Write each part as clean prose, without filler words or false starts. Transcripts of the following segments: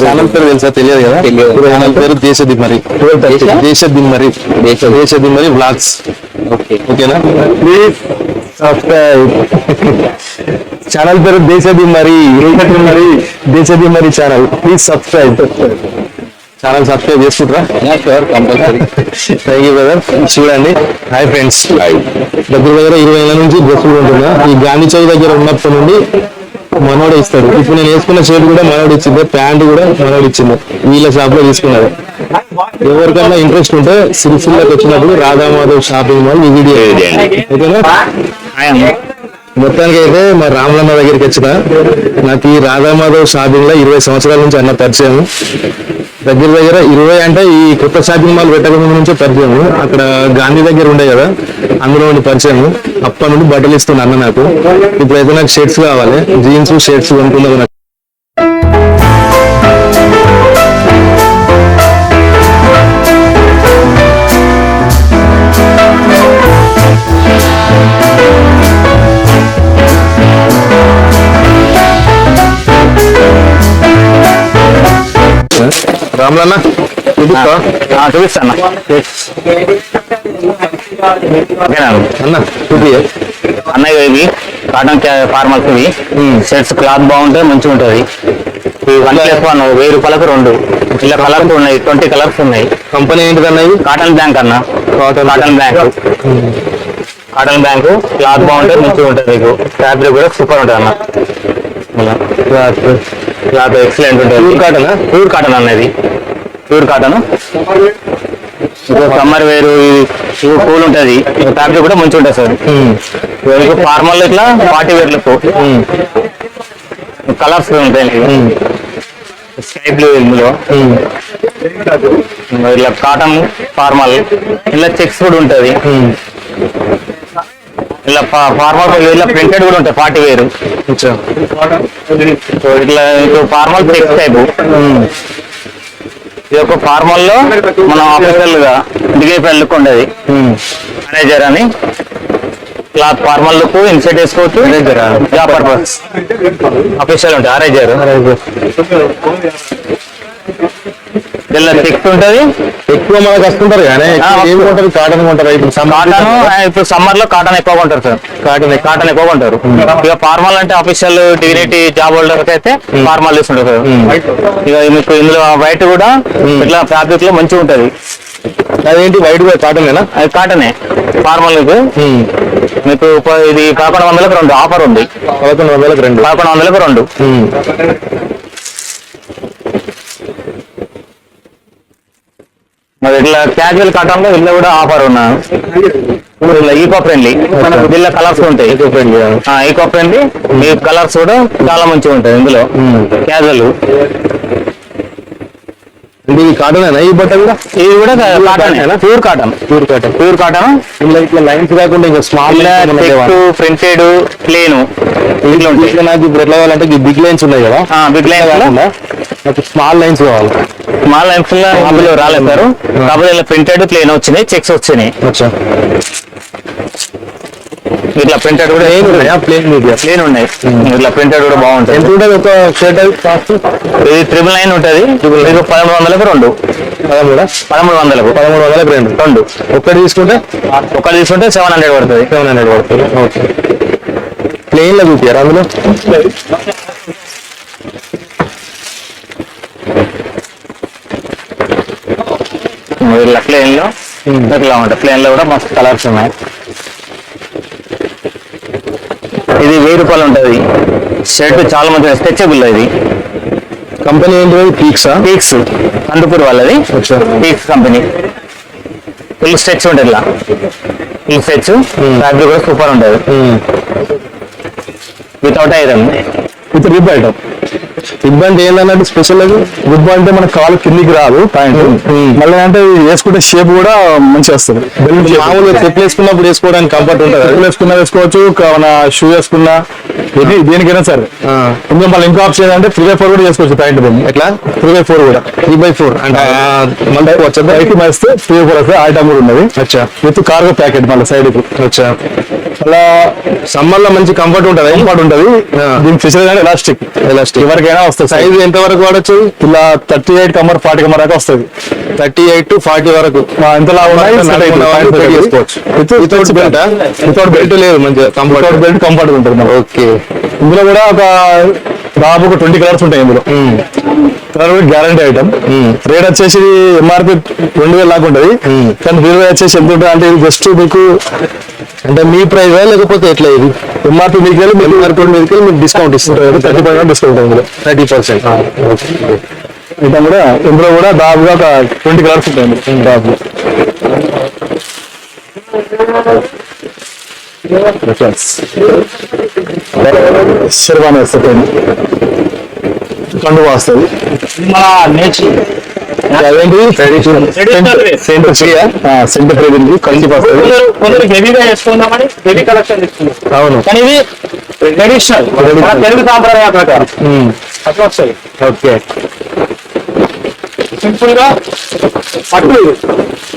Channel పేరు తెలుసా? తెలియదు కదా. ఛానల్ పేరు దేశదిమ్మరి. దేశదిమ్మరి వ్లాగ్స్. ఓకేనా? Please subscribe. ఛానల్ పేరు Desadimmari channel. Please subscribe. Channel subscribe చేసుకుంటారా? కంపల్సరీ. Thank you brother. చూడండి. Hi friends. దగ్గర 20 ఏళ్ళ నుంచి డ్రెస్సులు ఉంటున్నా. ఈ గాంధీ చౌక్ దగ్గర ఉన్నప్పటి నుండి మనోడు ఇస్తాడు. ఇప్పుడు నేను వేసుకున్న షర్ట్ కూడా మనోడు ఇచ్చింది, ప్యాంట్ కూడా మనోడు ఇచ్చింది. వీళ్ళ షాప్ లో తీసుకున్నారు. ఎవరికన్నా ఇంట్రెస్ట్ ఉంటే సిరిసిల్లకు వచ్చినప్పుడు రాధామాధవ్ షాపింగ్ మాల్ ఈ వీడియో ఓకేనా? మొత్తానికి అయితే మా రామలన్న దగ్గరికి వచ్చిన. నాకు ఈ రాధామాధవ్ షాపింగ్ లో 20 సంవత్సరాల నుంచి అన్న పరిచయం. దగ్గర 20 అంటే ఈ కొత్త షాపింగ్ మాల్ పెట్టక ముందు నుంచే పరిచయం. అక్కడ గాంధీ దగ్గర ఉండే కదా, అందులో ఉండి పరిచయం. అప్పటి నుండి బట్టలు ఇస్తుంది అన్న నాకు. ఇప్పుడైతే నాకు షర్ట్స్ కావాలి, జీన్స్ షర్ట్స్ కొనుక్కున్నాను. నాకు రాములన్న చూపిస్తాను అన్న చూపి అన్నయ్య. ఇవి కాటన్ ఫార్మల్స్, ఇవి షర్ట్స్ క్లాత్ బాగుంటుంది, మంచిగా ఉంటుంది. ఇవి 1+1 1000 రూపాయలకు 2. ఇలా కలర్స్ ఉన్నాయి, 20 కలర్స్ ఉన్నాయి. కంపెనీ ఏంటిదన్న? ఇది కాటన్ బ్యాంక్ అన్న. కాటన్ బ్యాంకు క్లాత్ బాగుంటుంది, మంచిగా ఉంటుంది. మీకు ఫ్యాబ్రిక్ కూడా సూపర్ ఉంటుంది అన్న. క్లాత్ ఎక్సలెంట్ ఉంటుంది. ప్యూర్ కాటన్ అన్నది. Pure cotton. సమ్మర్ వేరు కూల్ ఉంటుంది. ఫ్యాబ్రిక్ కూడా మంచిగా ఉంటుంది సార్. ఫార్మల్ ఇట్లా పార్టీ వేర్లకు కలర్స్ ఉంటాయి. స్కై బ్లూ, ఇందులో ఇలా కాటన్ ఫార్మల్, ఇలా చెక్స్ కూడా ఉంటుంది. ఇలా ఫార్మల్ ఇలా ప్రింటెడ్ కూడా ఉంటాయి, పార్టీ వేరు. ఇట్లా ఫార్మల్ చెక్స్ టైపు. ఇది ఒక ఫార్మల్ లో మనం ఆఫీషియల్ గా డిగ్నిఫైడ్ లుక్ ఉండేది. మేనేజర్ అని క్లాత్ ఫార్మల్ లుక్ ఇన్సెట్ వేసుకోవచ్చు. జాబ్ పర్పస్ అఫీషియల్ ఉంటుంది. అరేజర్ ఇలా చెక్స్ ఉంటుంది. ఎక్కువ మనకు వస్తుంటారు కానీ ఏమి కాటన్ కొంటారు. ఇప్పుడు సమ్మర్ లో కాటన్ ఎక్కువ కొంటారు సార్. కాటన్ ఎక్కువ కొంటారు. ఇక ఫార్మల్ అంటే అఫీషియల్ డిగ్నిటీ జాబ్ హోల్డర్ అయితే ఫార్మల్ తీసుకుంటారు సార్. ఇక మీకు ఇందులో వైట్ కూడా ఇట్లా ఫ్యాబ్రిక్ లో మంచిగా ఉంటది. అదేంటి వైట్ కాటనేనా? అది కాటనే ఫార్మల్. మీకు ఇది 1100కు 2 ఆఫర్ ఉంది. 1100కు 2. మరి ఇట్లా క్యాజువల్ కాటన్ లో ఇల్లు కూడా ఆఫర్ ఉన్నా. ఇలా ఈకో ఫ్రెండ్లీ, దీనిలో కలర్స్ ఉంటాయి. ఈకో ఫ్రెండ్లీ ఈ కలర్స్ కూడా చాలా మంచిగా ఉంటాయి ఇందులో. క్యాజువల్ కాటనేనా? ఈ బట్ట కూడా ఇది కూడా కాటన్, ప్యూర్ కాటన్. ఇట్లా లైన్స్ కాకుండా ఇంకా స్మాల్ ప్రింటెడ్ ప్లేన్ ఇట్లా ఉంటాయి. నాకు ఇప్పుడు ఎట్లా కావాలంటే బిగ్ లైన్స్ ఉన్నాయి కదా, బిగ్ లైన్ కాకుండా నాకు స్మాల్ లైన్స్ కావాలి. స్మాల్ లైన్స్ లో రాలేదు సార్. కాకపోతే ఇలా ప్రింటెడ్ ప్లేన్ వచ్చినాయి, చెక్స్ వచ్చినాయి. ఇట్లా ప్రింటెడ్ కూడా ప్లేన్ ఉన్నాయి. ఇట్లా ప్రింటెడ్ కూడా బాగుంటుంది. ఎంత ఉంటుంది ఒక షర్ట్? ఇది 999 ఉంటుంది. మీకు 1300కు 2. 1300కు 2. ఒక్కటి తీసుకుంటే 700 పడుతుంది. 700 పడుతుంది. ఓకే. ప్లేన్ లో చూపించారు అందులో. ఇలా ప్లేన్ లో ఇట్లా ఉంటాయి. ప్లేన్ లో కూడా మస్తు కలర్స్ ఉన్నాయి. ఇది 1000 రూపాయలు ఉంటుంది. షర్ట్ చాలా మంచి స్ట్రెచబుల్. ఇది కంపెనీ ఏంటి? పీక్స్ కందుకూరు వాళ్ళది. Peaks company. ఫుల్ స్ట్రెచ్ ఉంటుంది. ఇలా ఫుల్ స్ట్రెచ్. ఫ్యాబ్రిక్ కూడా సూపర్ ఉంటుంది. Without iron, with rib item. Rib అంటే ఏంటన్నట్టు స్పెషల్. రిబ్ అంటే మన కాలు కిందికి రాదు ప్యాంట్. మళ్ళీ అంటే వేసుకుంటే షేప్ కూడా మంచిగా వస్తుంది. మామూలుగా చెప్పులు వేసుకున్నప్పుడు వేసుకోవడానికి కంఫర్ట్ ఉంటుంది. చెప్పులు వేసుకున్నా వేసుకోవచ్చు, మన షూ వేసుకున్నా, దేనికైనా సరే. ఇంకా మళ్ళీ ఇంకో ఆప్షన్ ఏంటంటే 3/4 కూడా చేసుకోవచ్చు ప్యాంట్. ఎట్లా 3/4 కూడా 3/4 అంటే మళ్ళీ వచ్చేది 3/4 వస్తే ఐటమ్ కూడా ఉన్నది. విత్ కార్గో ప్యాకెట్ మళ్ళీ సైడ్ కి. అలా సమ్మర్ లో మంచి కంఫర్ట్ ఉంటది. దీని ఫెసిలిటీ ఎలాస్టిక్ ఎవరికైనా వస్తుంది. సైజ్ ఎంత వరకు వాడచ్చు? ఇలా 38 కమర్ 40 కమర్ దాకా వస్తుంది. 38 to 40 వరకు ఎంత వితౌట్ బెల్ట్ లేదు, మంచిగా కంఫర్ట్ ఉంటుంది. ఓకే, ఇందులో కూడా దాదాపు 20 కలర్స్ ఉంటాయి. ఇందులో కలర్ గ్యారంటీ ఐటమ్. రేట్ వచ్చేసి ఎంఆర్పి 2000 లాగా ఉంటుంది, కానీ డెలివరీ వచ్చేసి ఎంత ఉంటుంది అంటే ఇది జస్ట్ మీకు అంటే మీ ప్రైస్ లేకపోతే ఎట్లా? ఇది ఎంఆర్పి మీకు మీకు డిస్కౌంట్ ఇస్తుంటారు. 30% డిస్కౌంట్ ఇందులో 30%. ఐటమ్ కూడా ఇందులో కూడా దాదాపుగా ఒక 20 కలర్స్ ఉంటాయి. దాదాపు శర్వాణి వస్తుంది, కండువా వస్తుంది. అదేంటి సెంటర్ కంటి వస్తుంది. హెవీగా వేసుకుందామని హెవీ కలెక్షన్ ఇస్తుంది. అవును, కానీ ఇది ట్రెడిషనల్ తెలుగు సాంప్రదాయ ప్రకారం అట్లా వస్తాయి. ఓకే, సింపుల్ గా పట్టు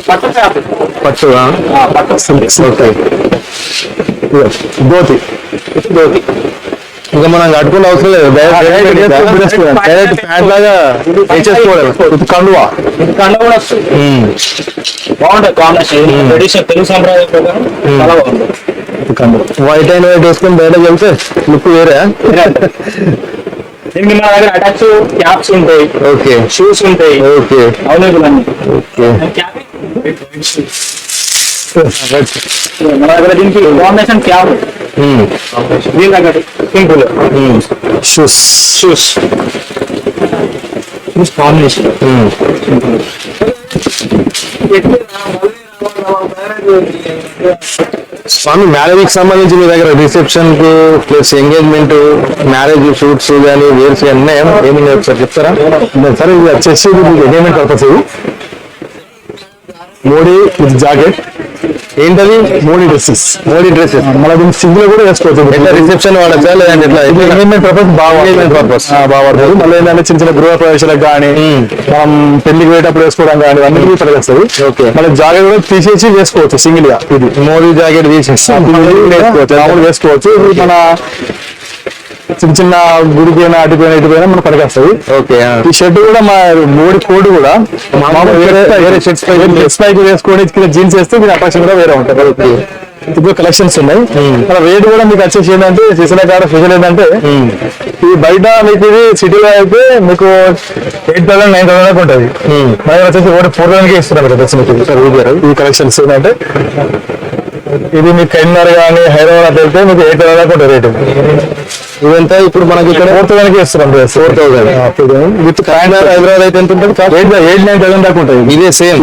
పట్టు ఫ్యాబ్రిక్ పట్టు పట్టు ఓకే. ధోతి ఇంకా మనం కట్టుకునే అవసరం లేదు, డైరెక్ట్ ప్యాంట్ లాగా వేసేసుకోవడం. కండువా కూడా వస్తుంది, బాగుంటుంది కాంబినేషన్. ట్రెడిషనల్ తెలుగు సాంప్రదాయ ప్రకారం చాలా బాగుంటుంది. వైట్ అండ్ వైట్ వేసుకొని బయట వెళ్తే లుక్ వేరే. దీనికి మన దగ్గర అటాచ్ క్యాప్స్ ఉంటాయి, ఓకే, షూస్ ఉంటాయి, ఓకే అవైలబుల్ అన్ని. ఓకే, మన దగ్గర దీనికి కాంబినేషన్ క్యాప్ దీని దగ్గర సింపుల్ షూస్ కాంబినేషన్. స్వామి, మ్యారేజ్ కి సంబంధించి మీ దగ్గర రిసెప్షన్ కు ప్లస్ ఎంగేజ్మెంట్, మ్యారేజ్ షూట్స్ కానీ వేర్స్ అన్నీ ఏమి సార్ చెప్తారా? సరే, ఇది వచ్చేసి ఎంగేజ్మెంట్ పర్పస్. ఇది మోడీ విత్ జాకెట్. ఏంటది? మోడీ డ్రెస్సెస్ మళ్ళీ దీన్ని సింగిల్ కూడా వేసుకోవచ్చు. ఎట్లా రిసెప్షన్ వాడచ్చా లేదంటే ఎట్లా? ఎంగేజ్మెంట్ పర్పస్ బాగుంటుంది. మళ్ళీ ఏంటంటే చిన్న చిన్న గృహ ప్రవేశాలకు కానీ మనం పెళ్లికి పోయేటప్పుడు వేసుకోవడం కానీ అన్నిటికీ పనికొస్తుంది. ఓకే, మళ్ళీ జాకెట్ కూడా తీసేసి వేసుకోవచ్చు సింగిల్ గా. ఇది మోడీ జాకెట్ తీసేసి మామూలు వేసుకోవచ్చు. ఇది మన చిన్న చిన్న గుడికైనా అటుపోయినా ఇటుపోయినా మనకు పనికొస్తుంది. ఓకే, ఈ షర్ట్ కూడా మా మోడీ కోడ్ కూడా వేరే షర్ట్స్ పైకి వేసుకొని కింద జీన్స్ వేస్తే మీరు అట్రాక్షన్ కూడా వేరే ఉంటుంది. ఓకే, ఇప్పుడు కలెక్షన్స్ ఉన్నాయి. మన రేట్ కూడా మీకు వచ్చేసి ఏంటంటే సీజన్ కాడ స్పెషల్ ఏంటంటే ఈ బయట మీకు ఇది సిటీలో అయితే మీకు 8,000 9,000 దాకా ఉంటుంది. మన వచ్చేసి 4,000కి ఇస్తున్నారు డ్రెస్. మీకు ఈ కలెక్షన్స్ ఏంటంటే ఇది మీకు కరీంనగర్ కానీ హైదరాబాద్ వెళ్తే మీకు 8,000 దాకా ఉంటుంది రేటు. ఇదంతా ఇప్పుడు మనకి ఇక్కడ 4,000కి ఇస్తున్నాం. 4,000 విత్ కరీంనగర్ హైదరాబాద్ అయితే ఎంత ఉంటుంది? 8,000-9,000 దాకా ఉంటుంది. ఇదే సేమ్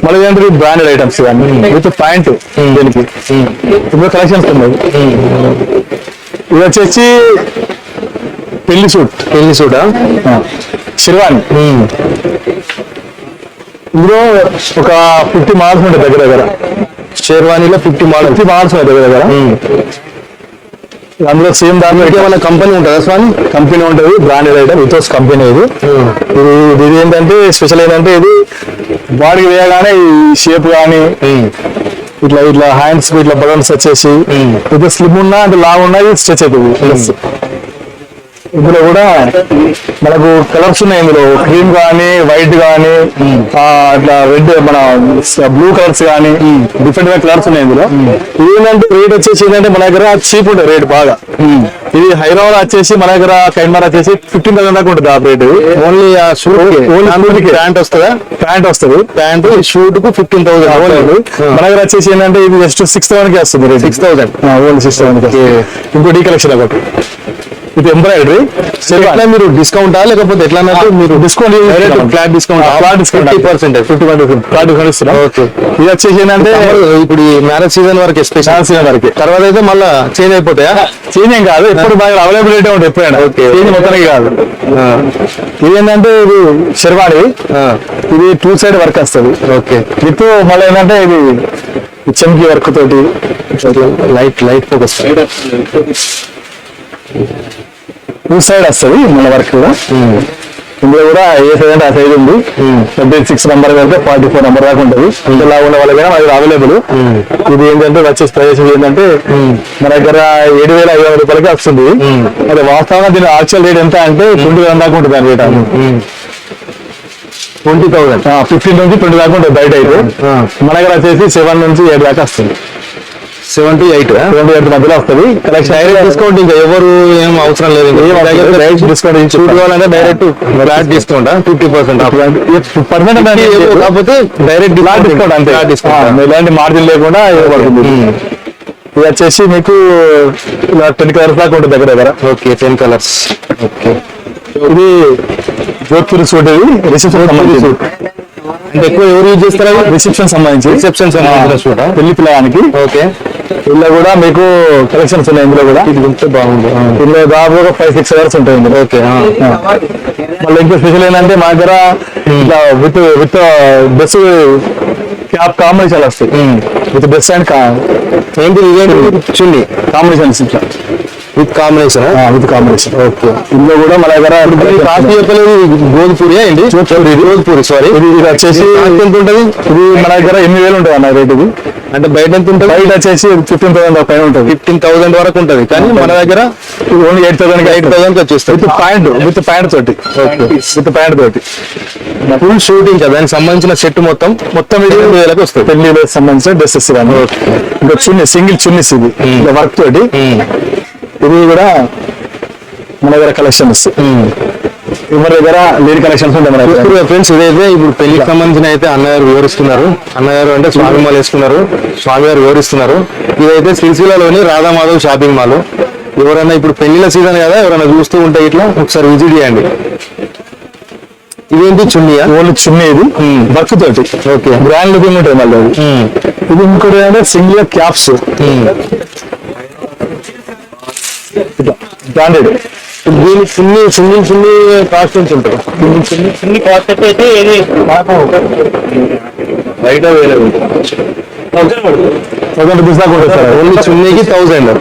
మళ్ళీ ఏంటంటే బ్రాండెడ్ ఐటమ్స్ ఇవన్నీ విత్ ప్యాంట్. దీనికి ఇప్పుడు కలెక్షన్స్ ఉన్నాయి. ఇది వచ్చేసి పెళ్లి సూట్ శర్వాణి. ఇందులో ఒక 50 మోడల్స్ ఉంటాయి దగ్గర. షేర్వానీలో 50 మోడల్స్ ఉంటాయి దగ్గర. అందులో సేమ్ దాంట్లో ఏమైనా కంపెనీ ఉంటుందా స్వామి? కంపెనీ ఉంటుంది, బ్రాండెడ్ ఐటమ్ వితౌస్ కంపెనీ. ఇది ఏంటంటే స్పెషల్ ఏంటంటే ఇది బాడీకి వేయగానే ఈ షేప్ కానీ ఇట్లా హ్యాండ్స్ ఇట్లా బటన్స్ వచ్చేసి ఇది స్లిమ్ ఉన్నా అంటే లావ్ ఉన్నా స్ట్రెచ్ అవుతుంది. ఇందులో కూడా మనకు కలర్స్ ఉన్నాయి. ఇందులో క్రీమ్ కానీ వైట్ కానీ అట్లా రెడ్ మన బ్లూ కలర్స్ కానీ డిఫరెంట్ కలర్స్ ఉన్నాయి. ఇందులో ఏంటంటే రేట్ వచ్చేసి ఏంటంటే మన దగ్గర చీప్ ఉంటుంది రేట్ బాగా. ఇది హైదరాబాద్ వచ్చేసి మన దగ్గర కైన్మార్ వచ్చేసి 15,000 దాకా ఉంటుంది ఆ రేటు. ఓన్లీ ప్యాంట్ వస్తుందా? ప్యాంట్ వస్తుంది. ప్యాంట్ షూట్ కు 15,000. మన దగ్గర వచ్చేసి ఏంటంటే ఇది జస్ట్ 6,000కి వస్తుంది. 6,000 ఓన్లీ 6,000. ఇంకోటి ఈ కలెక్షన్ ఒకటి ఇది ఎంబ్రాయిడరీ. మీరు డిస్కౌంటా లేకపోతే ఎట్లా అన్నట్టు? మీరు డిస్కౌంట్ ఫ్లాట్ డిస్కౌంట్ 50% ఇస్తున్నాం. ఇది వచ్చేసి ఏంటంటే ఇప్పుడు ఈ మ్యారేజ్ సీజన్ వరకు స్పెషల్ సీజన్ వరకు, తర్వాత అయితే మళ్ళీ చేంజ్ అయిపోతాయా? చేంజ్ ఏం కాదు, ఇప్పుడు బాగా అవైలబిలిటీ ఉంటుంది ఎప్పుడైనా. చేంజ్ మొత్తానికి కాదు. ఇది ఏంటంటే ఇది శర్వాణి. ఇది 2 సైడ్ వర్క్ వస్తుంది. ఓకే, విత్ మళ్ళీ ఏంటంటే ఇది చమ్కీ వర్క్ తోటి లైట్ ఫోకస్ 2 సైడ్ వస్తుంది మన వర్క్ కూడా. ఇందులో కూడా ఏ సైజ్ అంటే ఆ సైజ్ ఉంది. 36 నెంబర్ కంటే 44 నెంబర్ దాకా ఉంటుంది. ఇందులో ఉన్న వాళ్ళకైనా అది అవైలబుల్. ఇది ఏంటంటే వచ్చే ప్రైస్ ఏంటంటే మన దగ్గర 7,500 రూపాయలకి వస్తుంది. అది వాస్తవంగా దీని యాక్చువల్ రేట్ ఎంత అంటే 20,000 దాకా ఉంటుంది దాని రేట్. 20,000 15 నుంచి 20 దాకా ఉంటుంది బయట అయితే. మన దగ్గర వచ్చేసి 7 నుంచి 8 దాకా వస్తుంది. 7 to 8 మధ్యలో వస్తుంది. డైరెక్ట్ డిస్కౌంట్ ఇంకా ఎవరు ఏం అవసరం లేదు. డైరెక్ట్ డిస్కౌంట్ చూడాలంటే డైరెక్ట్ ఫ్లాట్ డిస్కౌంట్ 50% కాకపోతే డైరెక్ట్ డిస్కౌంట్ అంతే. ఎలాంటి మార్జిన్ లేకుండా ఇవ్వబడుతుంది. ఇది వచ్చేసి మీకు ఇలా 10 కలర్స్ దాకా ఉంటుంది దగ్గర. Okay 10 colours. ఓకే ఇది జోధ్పూర్ సూట్. ఇది రిసెప్షన్ సంబంధించి అంటే ఎక్కువ ఎవరు యూజ్ చేస్తారు? రిసెప్షన్ సంబంధించి సూట్ పెళ్లి పిల్లడానికి. ఓకే ఇందులో కూడా మీకు కలెక్షన్స్ ఉన్నాయి. ఇందులో కూడా ఇది కొంచెం బాగుంది. ఇందులో దాదాపుగా 5-6 కలర్స్ ఉంటాయి ఇందులో. ఓకే మళ్ళీ ఇంకా స్పెషల్ ఏంటంటే మా దగ్గర ఇట్లా విత్ డ్రెస్ క్యాప్ కాంబినేషన్ వస్తాయి. విత్ డ్రెస్ అండ్ ఏంటి చున్నీ కాంబినేషన్స్ ఇట్లా విత్ కాంబినేషన్. ఓకే. ఇందులో కూడా మన దగ్గర కాస్ట్ చెప్పలేదు. గోధుపూరి ఏంటి? గోధుపూరి సారీ. ఇది వచ్చేసి ఎంత ఉంటుంది? ఇది మన దగ్గర 8,000 ఉంటుంది అన్న రేట్. ఇది అంటే బయట ఎంత ఉంటుంది? బయట వచ్చేసి 15,000 పైన ఉంటుంది. 15,000 వరకు ఉంటుంది. కానీ మన దగ్గర ఓన్లీ 8,000 వచ్చేస్తుంది. విత్ ప్యాంట్ తోటి. ఓకే విత్ ప్యాంట్ తోటి ఫుల్ షూటింగ్ కదా. దానికి సంబంధించిన సెట్ మొత్తం ఇది 2,000 వస్తుంది. పెళ్లికి సంబంధించిన డ్రెస్సెస్ ఇవన్నీ. ఇంకా చున్నీ సింగిల్ చున్నీస్ ఇది వర్క్ తోటి. ఇది కూడా మన దగ్గర కలెక్షన్స్. మన దగ్గర లేడీ కలెక్షన్స్ ఉంటాయి మన దగ్గర. ఫ్రెండ్స్ ఇదైతే ఇప్పుడు పెళ్లికి సంబంధించిన అయితే అన్నగారు వివరిస్తున్నారు. అన్నగారు అంటే స్వామి మాల్ వేసుకున్నారు. స్వామి గారు వివరిస్తున్నారు. ఇదైతే సిరిసిల్లలోని రాధామాధవ్ షాపింగ్ మాల్. ఎవరైనా ఇప్పుడు పెళ్లిళ్ళ సీజన్ కదా, ఎవరైనా చూస్తూ ఉంటే ఇట్లా ఒకసారి విజిట్ చేయండి. ఇదేంటి చున్నీయా? ఓన్లీ చున్నీ. ఇది వర్క్ తోటి. ఓకే బ్రాండ్ లుకింగ్ ఉంటుంది మళ్ళీ. ఇది ఇంకోటి ఏంటంటే సింగిల్ క్యాప్స్ బ్రాండెడ్. దీని చున్నీ కాస్ట్ నుంచి ఉంటుంది. చిన్ని కాస్ట్ అయితే ఇది మనకు బయట వేరే ₹1,000 దాకా ఉంటుంది సార్. ఓన్లీ చున్నీకి 1,000.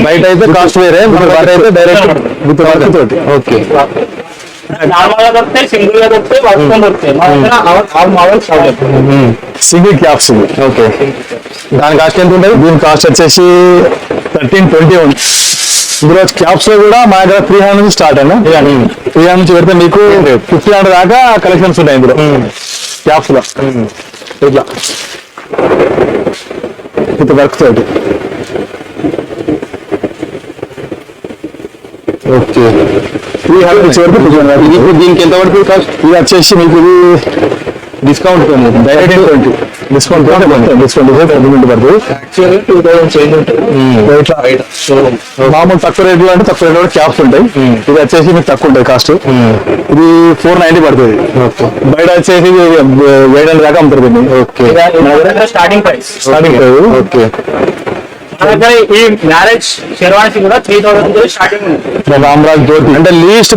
బయట అయితే కాస్ట్ వేరే, మన బయట అయితే డైరెక్ట్ విత్ వర్క్ తోటి. ఓకే నార్మల్ గా దొరుకుతాయి, సింగిల్ గా దొరుకుతాయి, వర్క్ దొరుకుతాయి. మన దగ్గర all models single caps. Okay దాని కాస్ట్ ఎంత ఉంటుంది? దీని కాస్ట్ వచ్చేసి 13-20 ఉంది. ఇందులో క్యాప్స్ లో కూడా మా దగ్గర 300 నుంచి స్టార్ట్ అయినా. 300 నుంచి పెడితే మీకు 1,500 దాకా కలెక్షన్స్ ఉంటాయి ఇందులో క్యాప్స్ లో. ఇట్లా విత్ వర్క్ తోటి. ఓకే 300 నుంచి వరకు దీనికి ఎంత పడుతుంది కాస్ట్? ఇది వచ్చేసి మీకు ఇది డిస్కౌంట్ డైరెక్ట్ 20 డిస్కౌంట్ పడుతుంది. 2,000 చేంజ్ ఉంటుంది. ఇట్లా మామూలు తక్కువ రేట్లో అంటే తక్కువ రేట్లో క్యాప్స్ ఉంటాయి. ఇది వచ్చేసి మీకు తక్కువ ఉంటుంది కాస్ట్. ఇది 490 పడుతుంది. బయట వచ్చేసి 700 దాకా అమ్ముతారు దీన్ని. Okay starting price. ఓకే మన దగ్గర ఈ మ్యారేజ్ షెర్వాణి కూడా 3,000 స్టార్టింగ్ ఉంది. రామరాజ్ జ్యోతి అంటే లీస్ట్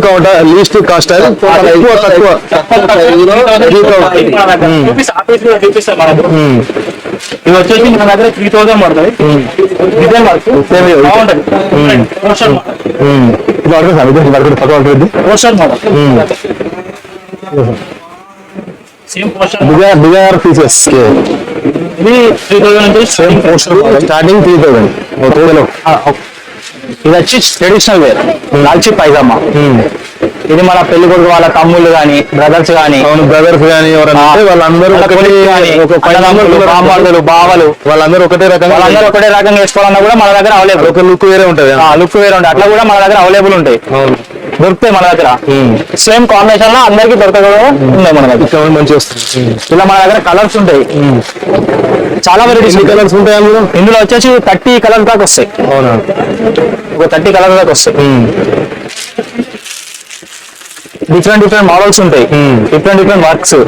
కాస్ట్ తక్కువ చూపిస్తారు మనకు. ఇవి వచ్చేసి మన దగ్గర 3,000 పడుతుంది. డిజైన్ వర్క్ బాగుంటుంది. Poster model same poster designer pieces. ఇది 3,000 నుంచి సేమ్ పోస్టర్ స్టార్టింగ్ 3,000. ఇది వచ్చి ట్రెడిషనల్ వేర్ లాల్చి పైజామా. ఇది మన పెళ్లి కొడుకు వాళ్ళ తమ్ముళ్ళు గాని బ్రదర్స్ గాని బ్రదర్స్ కానీ ఎవరైనా వాళ్ళందరూ బావలు వాళ్ళందరూ ఒకటే రకంగా వేసుకోవాలన్నా కూడా మన దగ్గర అవైలబుల్. ఒక లుక్ వేరే ఉంటది. లుక్ వేరే ఉంటాయి. అట్లా కూడా మన దగ్గర అవైలబుల్ ఉంటాయి. దొరుకుతాయి మన దగ్గర. సేమ్ కాంబినేషన్ లో అందరికి దొరకగా ఉన్నాయి మన దగ్గర. మంచి వస్తుంది. ఇలా మన దగ్గర కలర్స్ ఉంటాయి. చాలా వెరైటీస్ కలర్స్ ఉంటాయి. ఇందులో వచ్చేసి 30 కలర్స్ దాకా వస్తాయి. అవునా? ఒక 30 కలర్స్ దాకా వస్తాయి. డిఫరెంట్ మోడల్స్ ఉంటాయి. Different works.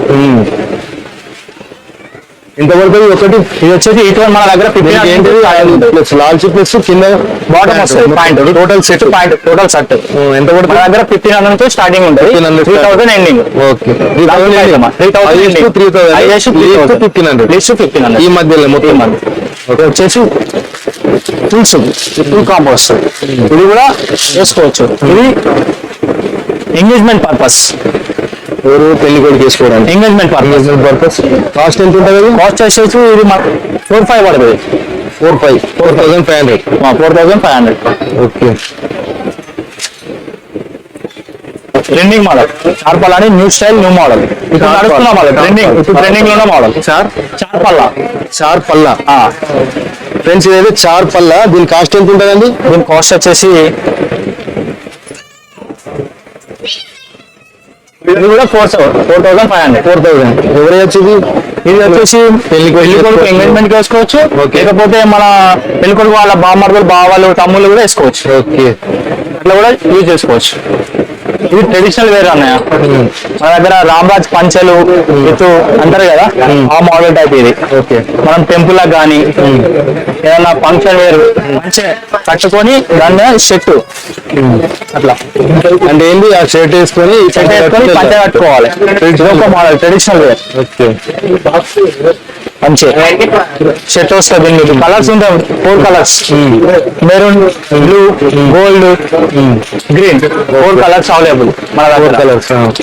ఎంత పడుతుంది ఒకటి? ఇది వచ్చేసి ఇటువంటి మన దగ్గర 15 లాల్చి ప్లస్ కింద బాటమ్ వస్తాయి. పాయింట్ టోటల్ సెట్ ఎంత పడుతుంది? మన దగ్గర 1,500 నుంచి స్టార్టింగ్ ఉంటుంది. 3,000 ఎండింగ్. ఓకే 3,000 ఈ మధ్యలో మొత్తం వచ్చేసి ఫుల్ కాంబో వస్తుంది. ఇది కూడా వేసుకోవచ్చు. ఇది ఎంగేజ్మెంట్ పర్పస్. ఎవరు పెళ్లి కొడుకు చేసుకోవడానికి ఎంగేజ్మెంట్ పర్పస్. పర్పస్. కాస్ట్ ఎంత ఉంటుంది? కాస్ట్ వచ్చేసి ఇది 4,500 పడుతుంది. 4,500. 4,500. ఓకే. ట్రెండింగ్ మోడల్ చార్పల్లా అని న్యూ స్టైల్ న్యూ మోడల్. ఇప్పుడు నడుస్తున్న మోడల్ ట్రెండింగ్ లో ఉన్న మోడల్ చార్పల్లా. చార్పల్లా ఫ్రెండ్స్, ఇదైతే చార్పల్లా. దీని కాస్ట్ ఎంత ఉంటుందండి? దీని కాస్ట్ వచ్చేసి ఇది కూడా 4,500. 4,000. ఎవరు వచ్చింది? ఇది వచ్చేసి పెళ్లి కొడుకు ఎంగేజ్మెంట్ కి వేసుకోవచ్చు, లేకపోతే మన పెళ్లి కొడుకు వాళ్ళ బామ్మర్దులు బావాళ్ళు తమ్ముళ్ళు కూడా వేసుకోవచ్చు. ఓకే. అట్లా కూడా యూజ్ చేసుకోవచ్చు. ఇది ట్రెడిషనల్ వేర్ అన్నయ్య. మన దగ్గర రామరాజ్ పంచెలు విత్ అంటారు కదా, ఆ మోడల్ టైప్ ఇది. ఓకే. మనం టెంపుల్ లకు కానీ ఏదైనా ఫంక్షన్ వేర్ పంచె కట్టుకొని దాన్ని షర్ట్ అట్లా అంటే ఏంటి, ఆ షర్ట్ వేసుకొని పంచె కట్టుకోవాలి. ఒక మోడల్ ట్రెడిషనల్ వేర్. ఓకే. పంచె షర్ట్ వస్తుంది. మీకు కలర్స్ ఉంటాయి, 4 colours: maroon, blue, gold, green. 4 colours available మన దగ్గర. కలర్స్ ఎంత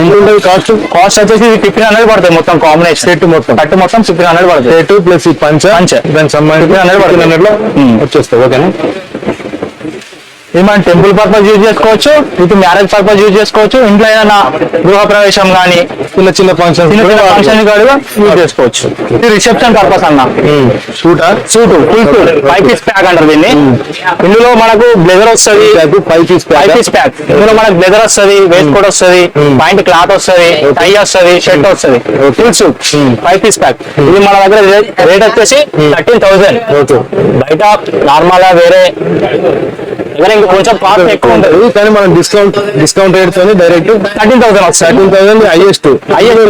ఉంటుంది కాస్ట్? కాస్ట్ వచ్చేసి 1,500 పడుతుంది మొత్తం కాంబినేషన్. సెట్ మొత్తం కట్టు మొత్తం 1,500 పడుతుంది. షర్ట్ ప్లస్ ఈ పంచ దానికి సంబంధించి 1,500 వచ్చేస్తుంది. ఓకేనా? ఇది మనం టెంపుల్ పర్పస్ యూజ్ చేసుకోవచ్చు, ఇది మ్యారేజ్ పర్పస్ యూజ్ చేసుకోవచ్చు. ఇంట్లో ఏదైనా గృహ ప్రవేశం కానీ చిన్న ఫంక్షన్ ఫంక్షన్ కూడా యూజ్ చేసుకోవచ్చు. ఇది రిసెప్షన్ పర్పస్ అన్న. Suit full suit 5 piece pack అంటారు దీన్ని. ఇందులో మనకు బ్లెజర్ వస్తుంది, 5 పీస్ ప్యాక్. ఇందులో మనకు బ్లెజర్ వస్తుంది, వేస్ట్ కోట్ వస్తుంది, పాయింట్ క్లాత్ వస్తుంది, టై వస్తుంది, షర్ట్ వస్తుంది. Full suit 5 piece pack. ఇది మన దగ్గర రేట్ వచ్చేసి 13,000. బయట నార్మల్ వేరే కొంచెం కాస్ట్ ఎక్కువ ఉంటుంది, కానీ మనం డిస్కౌంట్ రేట్ తోని డైరెక్ట్ 13,000 వస్తుంది. 13,000 హైయెస్ట్.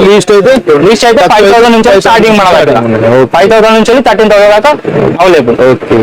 లీస్ట్ అయితే 5,000 నుంచి స్టార్టింగ్ మన దగ్గర. 5,000 నుంచి 13,000 దాకా అవైలబుల్. ఓకే.